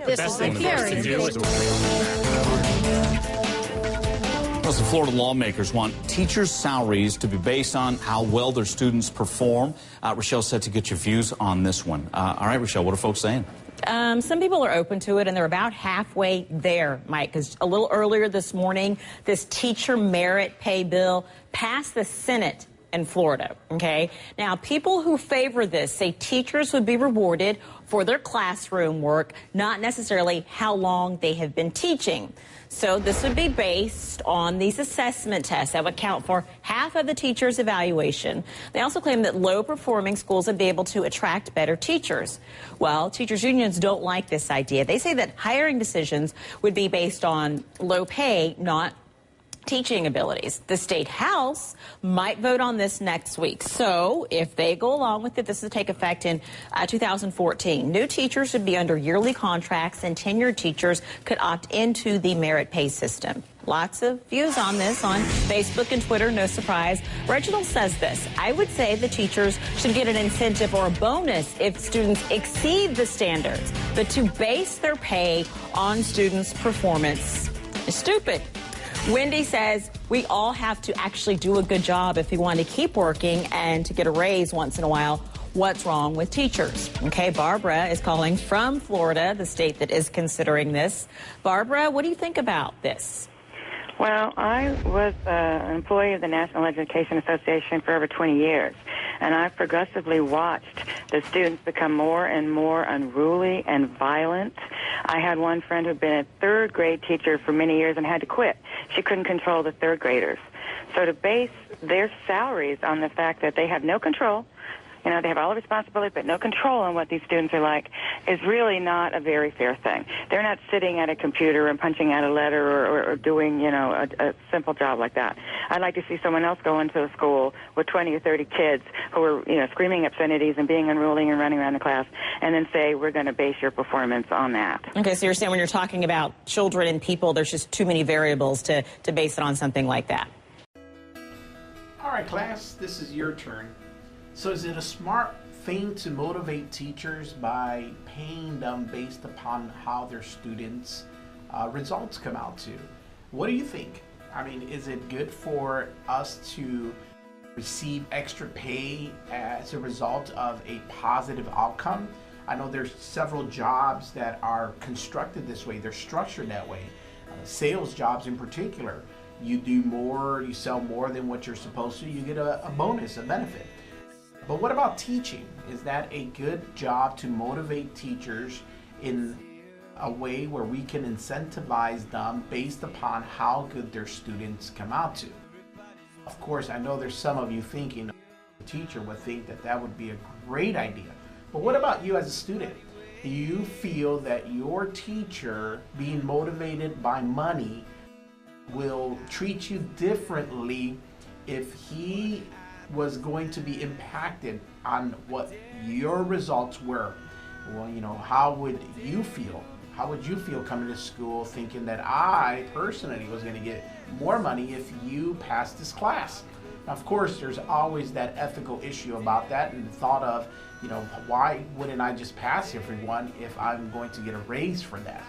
This is the hearing. Well, some Florida lawmakers want teachers' salaries to be based on how well their students perform. Rochelle's set to get your views on this one. All right, Rochelle, what are folks saying? Some people are open to it, and they're about halfway there, Mike, because a little earlier this morning, this teacher merit pay bill passed the Senate in Florida, okay? Now, people who favor this say teachers would be rewarded for their classroom work, not necessarily how long they have been teaching. So this would be based on these assessment tests that would count for half of the teacher's evaluation. They also claim that low-performing schools would be able to attract better teachers. Well, teachers' unions don't like this idea. They say that hiring decisions would be based on low pay, not teaching abilities. The state house might vote on this next week. So if they go along with it, this will take effect in 2014. New teachers would be under yearly contracts, and tenured teachers could opt into the merit pay system. Lots of views on this on Facebook and Twitter, no surprise. Reginald says this: I would say the teachers should get an incentive or a bonus if students exceed the standards, but to base their pay on students' performance is stupid. Wendy says we all have to actually do a good job if we want to keep working and to get a raise once in a while. What's wrong with teachers? Okay, Barbara is calling from Florida, the state that is considering this. Barbara, what do you think about this? Well, I was an employee of the National Education Association for over 20 years, and I've progressively watched the students become more and more unruly and violent. I had one friend who'd been a third grade teacher for many years and had to quit. She couldn't control the third graders. So to base their salaries on the fact that they have no control, you know, they have all the responsibility but no control on what these students are like, is really not a very fair thing. They're not sitting at a computer and punching out a letter or doing, you know, a simple job like that. I'd like to see someone else go into a school with 20 or 30 kids who are, you know, screaming obscenities and being unruly and running around the class, and then say, we're going to base your performance on that. Okay, so you're saying when you're talking about children and people, there's just too many variables to base it on something like that. All right, class, this is your turn. So is it a smart thing to motivate teachers by paying them based upon how their students' results come out to? What do you think? I mean, is it good for us to receive extra pay as a result of a positive outcome? I know there's several jobs that are constructed this way. They're structured that way. Sales jobs in particular. You do more, you sell more than what you're supposed to, you get a bonus, a benefit. But what about teaching? Is that a good job to motivate teachers in a way where we can incentivize them based upon how good their students come out to? Of course, I know there's some of you thinking, a teacher would think that that would be a great idea. But what about you as a student? Do you feel that your teacher being motivated by money will treat you differently if he was going to be impacted on what your results were? Well, you know, how would you feel? How would you feel coming to school thinking that I personally was going to get more money if you passed this class? Now, of course, there's always that ethical issue about that, and the thought of, you know, why wouldn't I just pass everyone if I'm going to get a raise for that?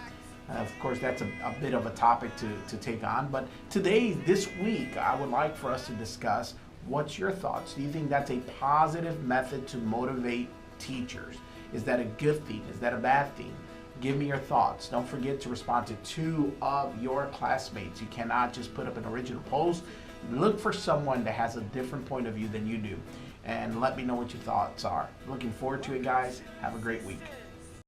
Of course, that's a bit of a topic to take on, but today, this week, I would like for us to discuss, what's your thoughts? Do you think that's a positive method to motivate teachers? Is that a good thing? Is that a bad thing? Give me your thoughts. Don't forget to respond to 2 of your classmates. You cannot just put up an original post. Look for someone that has a different point of view than you do, and let me know what your thoughts are. Looking forward to it, guys. Have a great week.